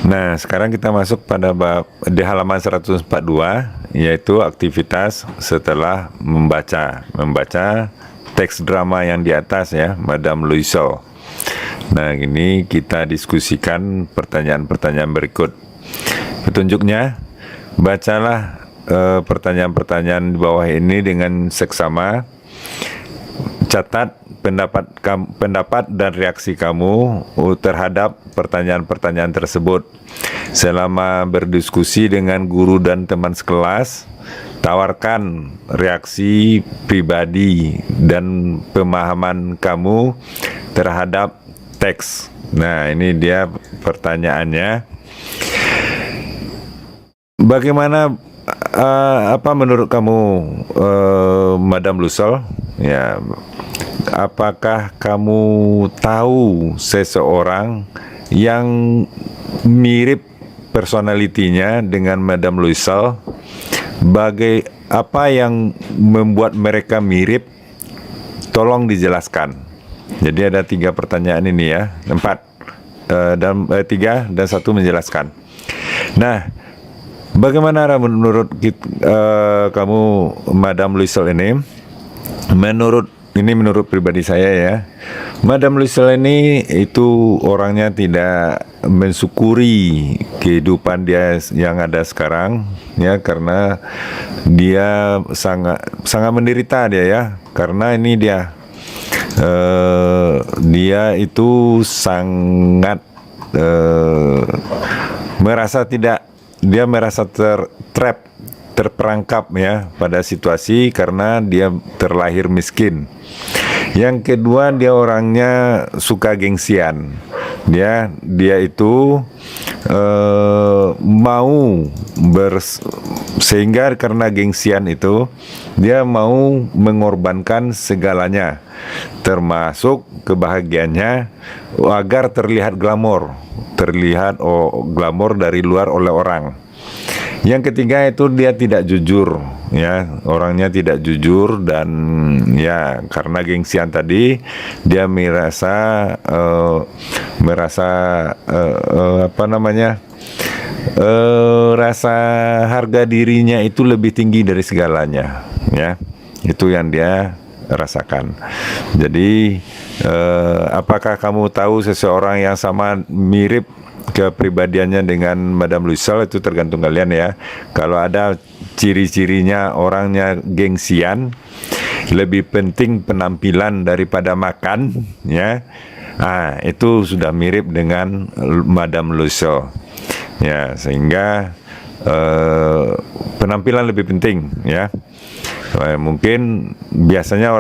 Nah, sekarang kita masuk pada bab di halaman 142, yaitu aktivitas setelah membaca teks drama yang di atas ya, Madame Loisel. Nah, ini kita diskusikan pertanyaan-pertanyaan berikut. Petunjuknya, bacalah pertanyaan-pertanyaan di bawah ini dengan seksama. Catat pendapat dan reaksi kamu terhadap pertanyaan-pertanyaan tersebut. Selama berdiskusi dengan guru dan teman sekelas, tawarkan reaksi pribadi dan pemahaman kamu terhadap teks. Nah, ini dia pertanyaannya. Bagaimana apa menurut kamu, Madame Loisel? Ya, apakah kamu tahu seseorang yang mirip personalitinya dengan Madame Loisel? Apa yang membuat mereka mirip? Tolong dijelaskan. Jadi ada 3 pertanyaan ini ya, 3 dan 1 menjelaskan. Nah, bagaimana menurut kamu, Madame Loisel ini? Menurut pribadi saya ya, Madame Loisel ini itu orangnya tidak mensyukuri kehidupan dia yang ada sekarang ya, karena dia sangat menderita dia ya, karena ini dia itu sangat merasa terperangkap ya pada situasi karena dia terlahir miskin. Yang kedua, dia orangnya suka gengsian. Dia itu sehingga karena gengsian itu dia mau mengorbankan segalanya, termasuk kebahagiaannya agar terlihat glamor dari luar oleh orang. Yang ketiga itu dia tidak jujur ya, orangnya tidak jujur, dan ya karena gengsian tadi dia merasa rasa harga dirinya itu lebih tinggi dari segalanya ya, itu yang dia rasakan. Jadi apakah kamu tahu seseorang yang sama mirip kepribadiannya dengan Madame Loisel? Itu tergantung kalian ya. Kalau ada ciri-cirinya orangnya gengsian, lebih penting penampilan daripada makan ya, itu sudah mirip dengan Madame Loisel ya, sehingga penampilan lebih penting ya. Mungkin biasanya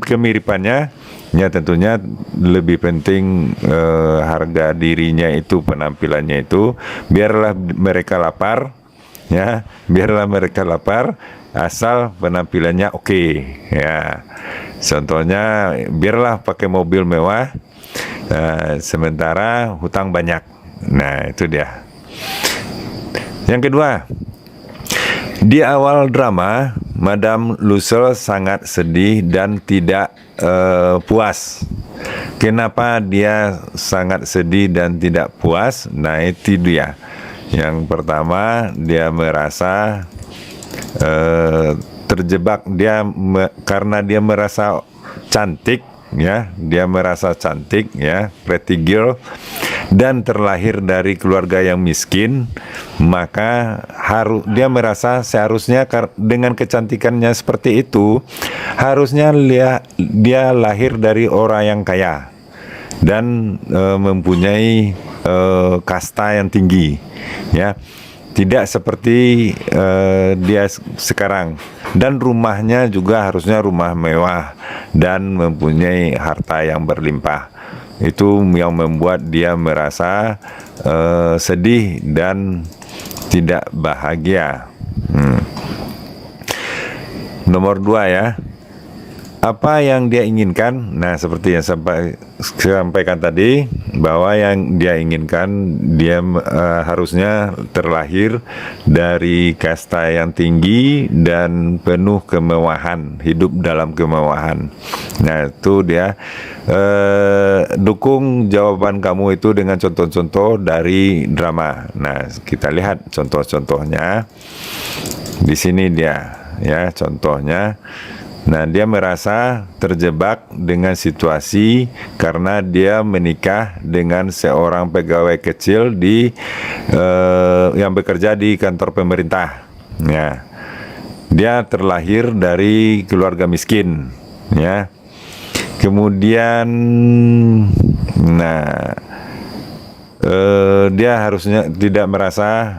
kemiripannya ya, tentunya lebih penting harga dirinya itu, penampilannya itu. Biarlah mereka lapar ya, asal penampilannya oke ya. Contohnya, biarlah pakai mobil mewah sementara hutang banyak. Nah, itu dia. Yang kedua, di awal drama Madame Loisel sangat sedih dan tidak puas. Kenapa dia sangat sedih dan tidak puas? Nah, itu dia. Yang pertama, dia merasa terjebak. Karena dia merasa cantik ya, pretty girl, dan terlahir dari keluarga yang miskin, maka dia merasa seharusnya dengan kecantikannya seperti itu, harusnya dia lahir dari orang yang kaya dan mempunyai kasta yang tinggi ya, tidak seperti dia sekarang. Dan rumahnya juga harusnya rumah mewah dan mempunyai harta yang berlimpah. Itu yang membuat dia merasa sedih dan tidak bahagia. Nomor 2 ya, apa yang dia inginkan? Nah, seperti yang sampaikan tadi bahwa yang dia inginkan dia harusnya terlahir dari kasta yang tinggi dan penuh kemewahan, hidup dalam kemewahan. Nah, itu dia dukung jawaban kamu itu dengan contoh-contoh dari drama. Nah, kita lihat contoh-contohnya. Di sini dia, ya, contohnya. Nah, dia merasa terjebak dengan situasi karena dia menikah dengan seorang pegawai kecil yang bekerja di kantor pemerintah. Ya, dia terlahir dari keluarga miskin. Ya, kemudian, nah, dia harusnya tidak merasa,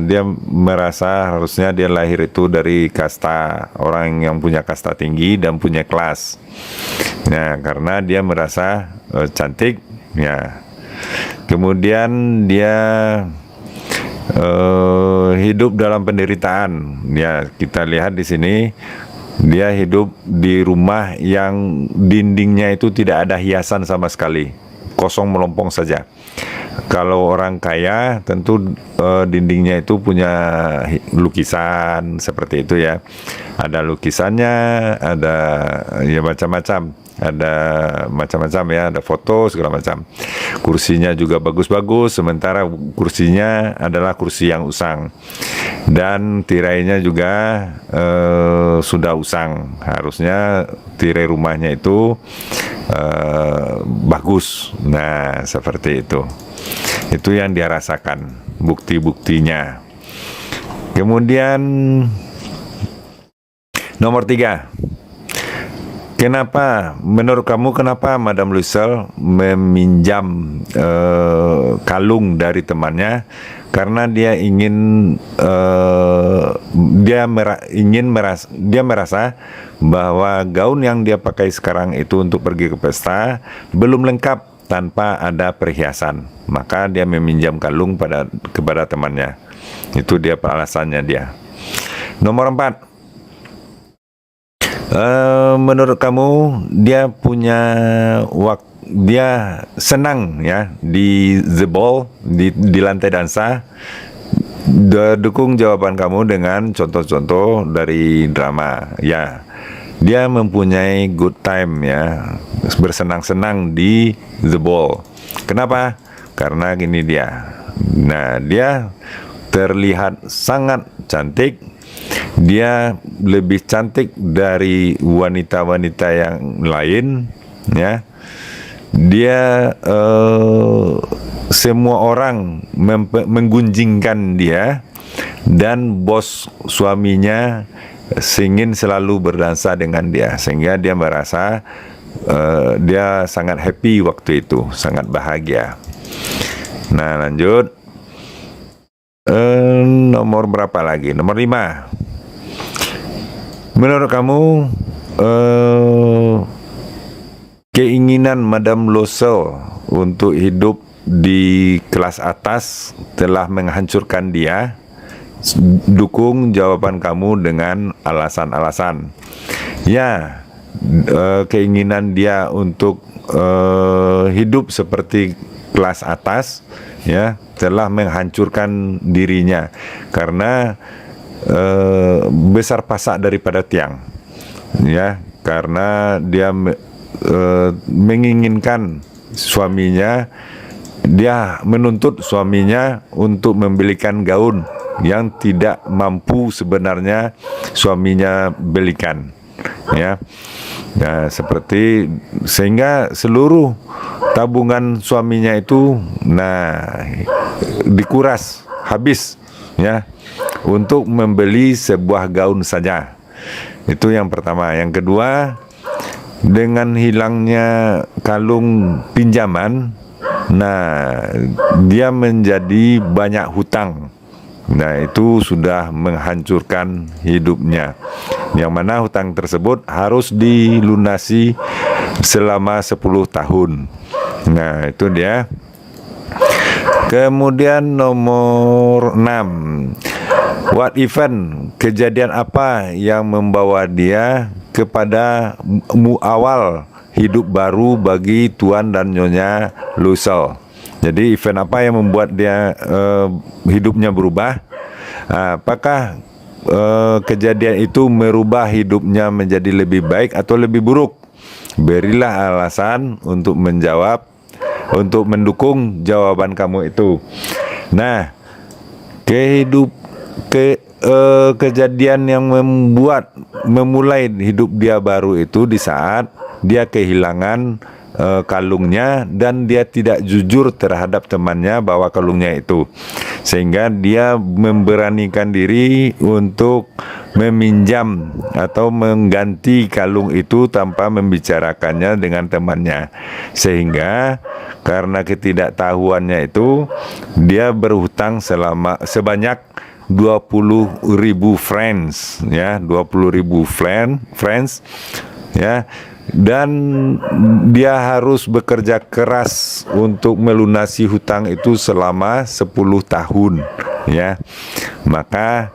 dia merasa harusnya dia lahir itu dari kasta orang yang punya kasta tinggi dan punya kelas. Nah, karena dia merasa cantik, ya. Kemudian dia hidup dalam penderitaan. Ya, kita lihat di sini dia hidup di rumah yang dindingnya itu tidak ada hiasan sama sekali, kosong melompong saja. Kalau orang kaya tentu dindingnya itu punya lukisan seperti itu, ya. Ada lukisannya, ada ya macam-macam, ada macam-macam, ya, ada foto segala macam. Kursinya juga bagus-bagus, sementara kursinya adalah kursi yang usang dan tirainya juga sudah usang. Harusnya tirai rumahnya itu bagus. Nah, seperti itu. Itu yang dia rasakan, bukti-buktinya. Kemudian nomor 3. Kenapa, menurut kamu, kenapa Madame Lucille meminjam kalung dari temannya? Karena dia ingin dia merasa bahwa gaun yang dia pakai sekarang itu untuk pergi ke pesta belum lengkap tanpa ada perhiasan. Maka dia meminjam kalung kepada temannya. Itu dia alasannya dia. Nomor 4. Menurut kamu dia punya dia senang, ya, di the ball, di lantai dansa. Dukung jawaban kamu dengan contoh-contoh dari drama. Ya, dia mempunyai good time, ya, bersenang-senang di the ball. Kenapa? Karena gini dia. Nah, dia terlihat sangat cantik. Dia lebih cantik dari wanita-wanita yang lain, ya. Dia semua orang menggunjingkan dia, dan bos suaminya ingin selalu berdansa dengan dia, sehingga dia merasa dia sangat happy waktu itu, sangat bahagia. Nah, lanjut. Nomor berapa lagi? Nomor 5. Menurut kamu keinginan Madame Lucille untuk hidup di kelas atas telah menghancurkan dia? Dukung jawaban kamu dengan alasan-alasan. Ya, keinginan dia untuk hidup seperti kelas atas, ya, telah menghancurkan dirinya karena besar pasak daripada tiang, ya, karena dia menginginkan suaminya, dia menuntut suaminya untuk membelikan gaun yang tidak mampu sebenarnya suaminya belikan, ya. Nah, seperti sehingga seluruh tabungan suaminya itu dikuras habis, ya, untuk membeli sebuah gaun saja. Itu yang pertama. Yang kedua, dengan hilangnya kalung pinjaman, dia menjadi banyak hutang. Nah, itu sudah menghancurkan hidupnya, yang mana hutang tersebut harus dilunasi selama 10 tahun. Nah, itu dia. Kemudian nomor 6. What event, kejadian apa yang membawa dia kepada awal hidup baru bagi Tuan dan Nyonya Lucille. Jadi event apa yang membuat dia hidupnya berubah? Apakah kejadian itu merubah hidupnya menjadi lebih baik atau lebih buruk? Berilah alasan untuk menjawab, untuk mendukung jawaban kamu itu. Nah, kejadian yang memulai hidup dia baru itu di saat dia kehilangan kalungnya dan dia tidak jujur terhadap temannya bahwa kalungnya itu, sehingga dia memberanikan diri untuk meminjam atau mengganti kalung itu tanpa membicarakannya dengan temannya, sehingga karena ketidaktahuannya itu dia berhutang sebanyak 20.000 francs, ya, 20.000 francs, ya. Dan dia harus bekerja keras untuk melunasi hutang itu selama 10 tahun, ya. Maka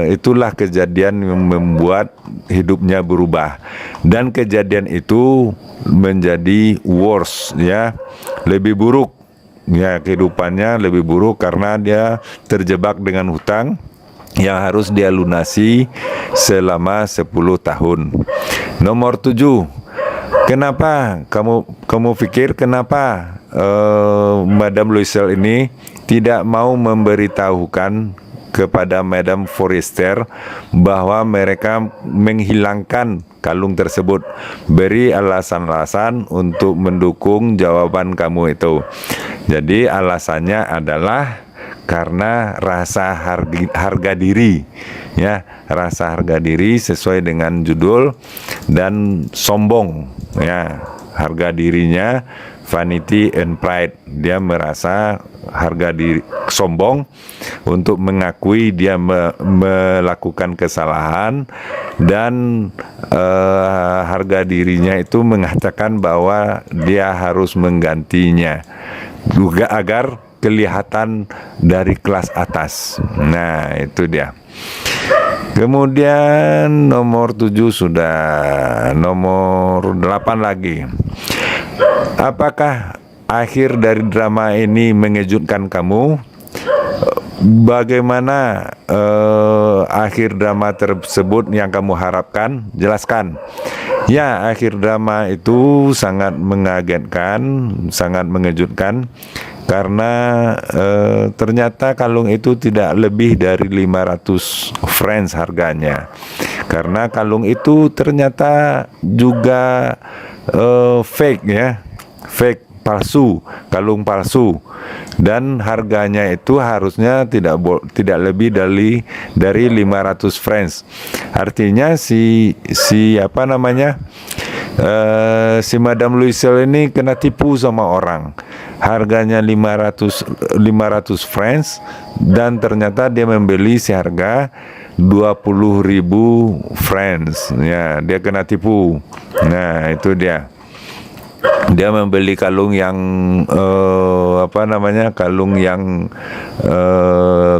itulah kejadian yang membuat hidupnya berubah, dan kejadian itu menjadi worse, ya, lebih buruk, ya, kehidupannya lebih buruk karena dia terjebak dengan hutang yang harus dia lunasi selama 10 tahun. Nomor 7, kenapa kamu pikir kenapa Madame Lucille ini tidak mau memberitahukan kepada Madame Forrester bahwa mereka menghilangkan kalung tersebut? Beri alasan-alasan untuk mendukung jawaban kamu itu. Jadi alasannya adalah karena rasa harga diri, ya, rasa harga diri sesuai dengan judul, dan sombong, ya, harga dirinya, vanity and pride. Dia merasa harga diri, sombong untuk mengakui dia melakukan kesalahan, dan harga dirinya itu mengatakan bahwa dia harus menggantinya juga agar kelihatan dari kelas atas. Nah, itu dia. Kemudian nomor 7 sudah, nomor 8 lagi. Apakah akhir dari drama ini mengejutkan kamu? Bagaimana akhir drama tersebut yang kamu harapkan? Jelaskan. Ya, akhir drama itu sangat mengagetkan, sangat mengejutkan, karena ternyata kalung itu tidak lebih dari 500 francs harganya. Karena kalung itu ternyata juga fake, ya, fake, palsu, kalung palsu, dan harganya itu harusnya tidak lebih dari 500 francs. Artinya si Madame Lucille ini kena tipu sama orang. Harganya 500 francs, dan ternyata dia membeli seharga 20.000 francs. Ya, dia kena tipu. Nah, itu dia. Dia membeli kalung yang kalung yang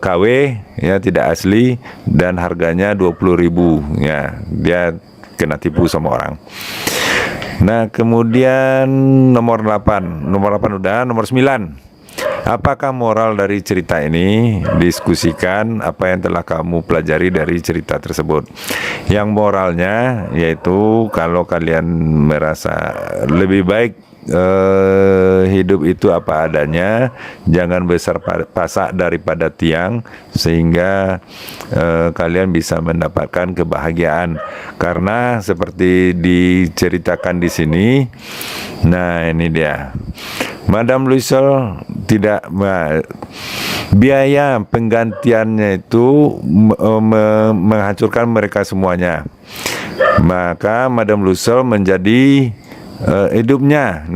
KW, ya, tidak asli, dan harganya 20.000. Ya, dia kena tipu sama orang. Nah, kemudian nomor 8 udah, nomor 9. Apakah moral dari cerita ini? Diskusikan apa yang telah kamu pelajari dari cerita tersebut. Yang moralnya yaitu kalau kalian merasa lebih baik hidup itu apa adanya, jangan besar pasak daripada tiang, sehingga kalian bisa mendapatkan kebahagiaan. Karena seperti diceritakan di sini, nah ini dia, Madame Lucille tidak biaya penggantiannya itu menghancurkan mereka semuanya. Maka Madame Lucille menjadi hidupnya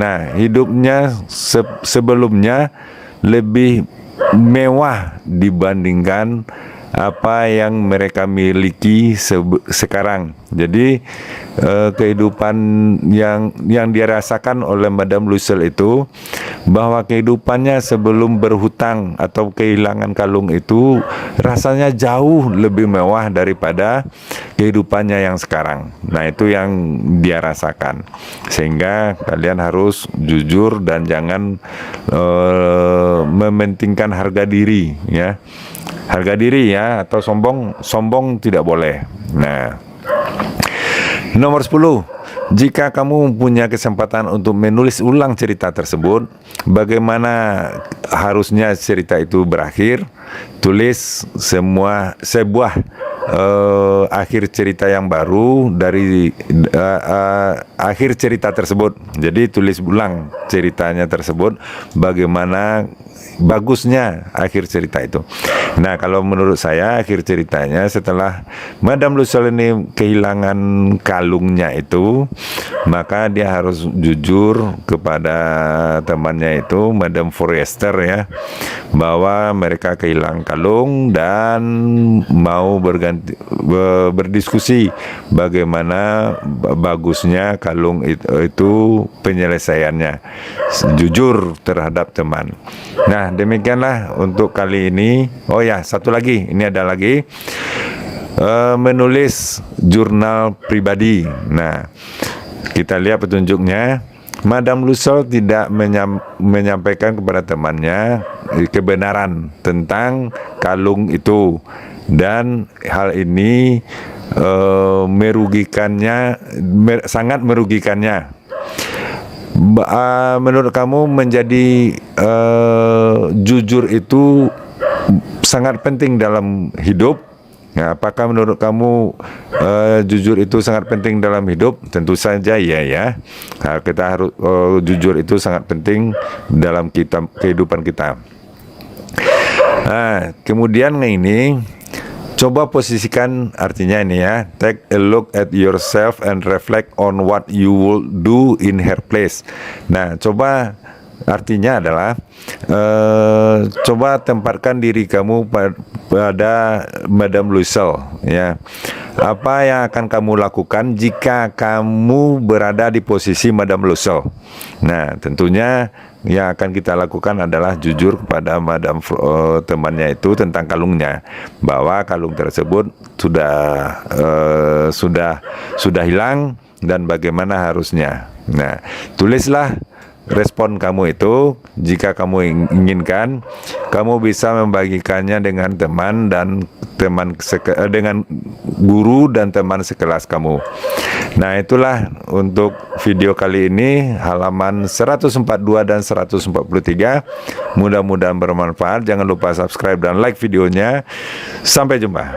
sebelumnya lebih mewah dibandingkan apa yang mereka miliki sekarang. Jadi kehidupan yang dirasakan oleh Madame Lucille itu, bahwa kehidupannya sebelum berhutang atau kehilangan kalung itu rasanya jauh lebih mewah daripada kehidupannya yang sekarang. Nah, itu yang dia rasakan. Sehingga kalian harus jujur dan jangan mementingkan harga diri, ya. Harga diri, ya, atau sombong tidak boleh. Nah, nomor 10, jika kamu punya kesempatan untuk menulis ulang cerita tersebut, bagaimana harusnya cerita itu berakhir? Tulis sebuah akhir cerita yang baru dari akhir cerita tersebut. Jadi tulis ulang ceritanya tersebut, bagaimana bagusnya akhir cerita itu. Nah, kalau menurut saya akhir ceritanya setelah Madame Lucille ini kehilangan kalungnya itu, maka dia harus jujur kepada temannya itu, Madame Forrester, ya, bahwa mereka kehilangan kalung dan mau berdiskusi bagaimana bagusnya kalung itu penyelesaiannya, jujur terhadap teman. Nah, demikianlah untuk kali ini. Oh ya, satu lagi, ini ada lagi menulis jurnal pribadi. Nah, kita lihat petunjuknya. Madame Lucille tidak menyampaikan kepada temannya kebenaran tentang kalung itu, dan hal ini sangat merugikannya. Menurut kamu menjadi jujur itu sangat penting dalam hidup? Nah, apakah menurut kamu jujur itu sangat penting dalam hidup? Tentu saja ya. Nah, kita harus jujur itu sangat penting dalam kehidupan kita. Nah, kemudian ini coba posisikan, artinya ini ya, take a look at yourself and reflect on what you would do in her place. Nah, coba artinya adalah coba tempatkan diri kamu pada Madame Lucille, ya. Apa yang akan kamu lakukan jika kamu berada di posisi Madame Lucille? Nah, tentunya yang akan kita lakukan adalah jujur kepada Madame temannya itu tentang kalungnya, bahwa kalung tersebut sudah hilang dan bagaimana harusnya. Nah, tulislah respon kamu itu. Jika kamu inginkan, kamu bisa membagikannya dengan teman dan dengan guru dan teman sekelas kamu. Nah, itulah untuk video kali ini, halaman 142 dan 143. Mudah-mudahan bermanfaat. Jangan lupa subscribe dan like videonya. Sampai jumpa.